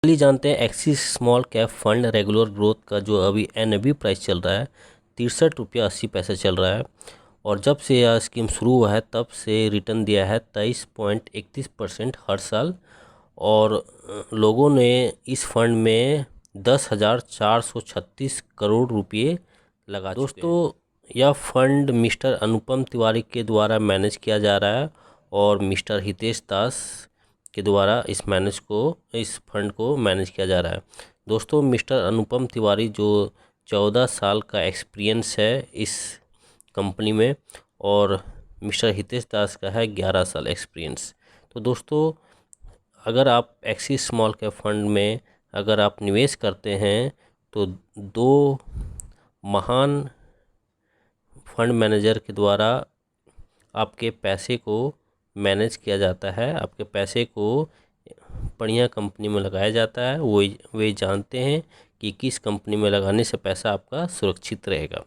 चलिए जानते हैं axis small cap fund regular growth का जो अभी NAV प्राइस चल रहा है 63 रुपया 80 पैसे चल रहा है। और जब से यह स्कीम शुरू हुआ है तब से रिटर्न दिया है 23.31% हर साल। और लोगों ने इस फंड में 10,436 करोड़ रुपये लगा चुके हैं। दोस्तों यह फंड मिस्टर अनुपम तिवारी के द्वारा मैनेज किया जा रहा है और मिस्टर हितेश दास के द्वारा इस फंड को मैनेज किया जा रहा है। दोस्तों मिस्टर अनुपम तिवारी जो 14 साल का एक्सपीरियंस है इस कंपनी में और मिस्टर हितेश दास का है 11 साल एक्सपीरियंस। तो दोस्तों अगर आप एक्सिस स्मॉल कैप फंड में अगर आप निवेश करते हैं तो दो महान फंड मैनेजर के द्वारा आपके पैसे को मैनेज किया जाता है, आपके पैसे को बढ़िया कंपनी में लगाया जाता है। वे जानते हैं कि किस कंपनी में लगाने से पैसा आपका सुरक्षित रहेगा।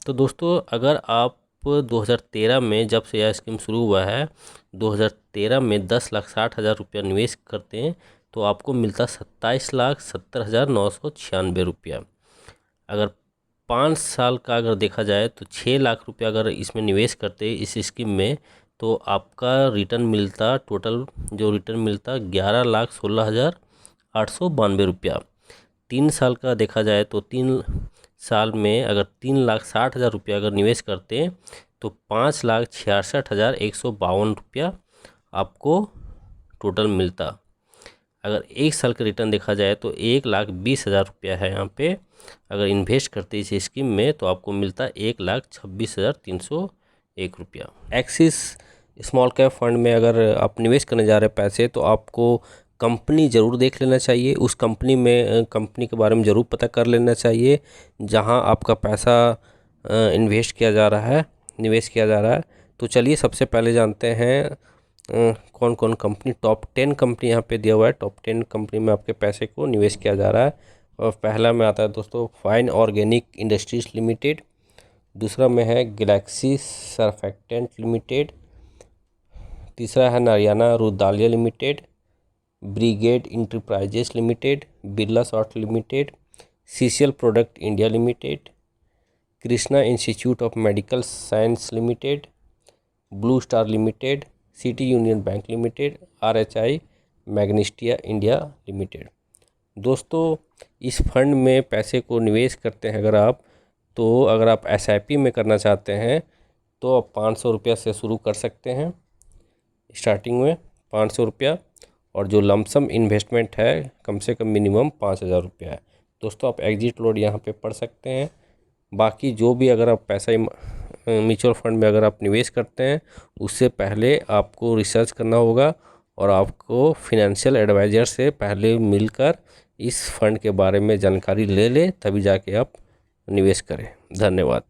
तो दोस्तों अगर आप 2013 में जब से यह स्कीम शुरू हुआ है 2013 में 10,60,000 रुपया निवेश करते हैं तो आपको मिलता 27,70,996 रुपया। अगर 5 साल का अगर देखा जाए तो 6 लाख रुपया अगर इसमें निवेश करते इस स्कीम में तो आपका रिटर्न मिलता टोटल जो रिटर्न मिलता 11,16,892 रुपया। 3 साल का देखा जाए तो 3 साल में अगर 3,60,000 रुपया अगर निवेश करते हैं तो 5,66,152 रुपया आपको टोटल मिलता। अगर 1 साल का रिटर्न देखा जाए तो 1,20,000 रुपया है यहाँ पे। अगर इन्वेस्ट करते इस स्कीम में तो आपको मिलता 1,26,301 रुपया। एक्सिस स्मॉल कैप फंड में अगर आप निवेश करने जा रहे हैं पैसे तो आपको कंपनी ज़रूर देख लेना चाहिए। उस कंपनी के बारे में ज़रूर पता कर लेना चाहिए जहां आपका पैसा निवेश किया जा रहा है। तो चलिए सबसे पहले जानते हैं कौन कौन कंपनी, टॉप 10 कंपनी यहाँ पे दिया हुआ है। टॉप 10 कंपनी में आपके पैसे को निवेश किया जा रहा है। और पहला में आता है दोस्तों फाइन ऑर्गेनिक इंडस्ट्रीज लिमिटेड, दूसरा में है गैलेक्सी सर्फेक्टेंट लिमिटेड, तीसरा है Narayana Hrudayalaya limited, Brigade Enterprises limited, Birlasoft limited, CCL product India limited, Krishna institute of medical science limited, Blue Star limited, City Union Bank limited, RHI magnesita India limited. दोस्तों इस fund में पैसे को निवेश करते हैं अगर आप SIP में करना चाहते हैं तो आप 500 रुपया से शुरू कर सकते हैं। स्टार्टिंग में 500 रुपया और जो लमसम इन्वेस्टमेंट है कम से कम मिनिमम 5,000 रुपया है। दोस्तों आप एग्जिट लोड यहाँ पे पढ़ सकते हैं। बाकी जो भी अगर आप पैसा म्यूचुअल फंड में अगर आप निवेश करते हैं उससे पहले आपको रिसर्च करना होगा और आपको फिनेंशियल एडवाइज़र से पहले मिलकर इस फंड के बारे में जानकारी ले लें तभी जाके आप निवेश करें। धन्यवाद।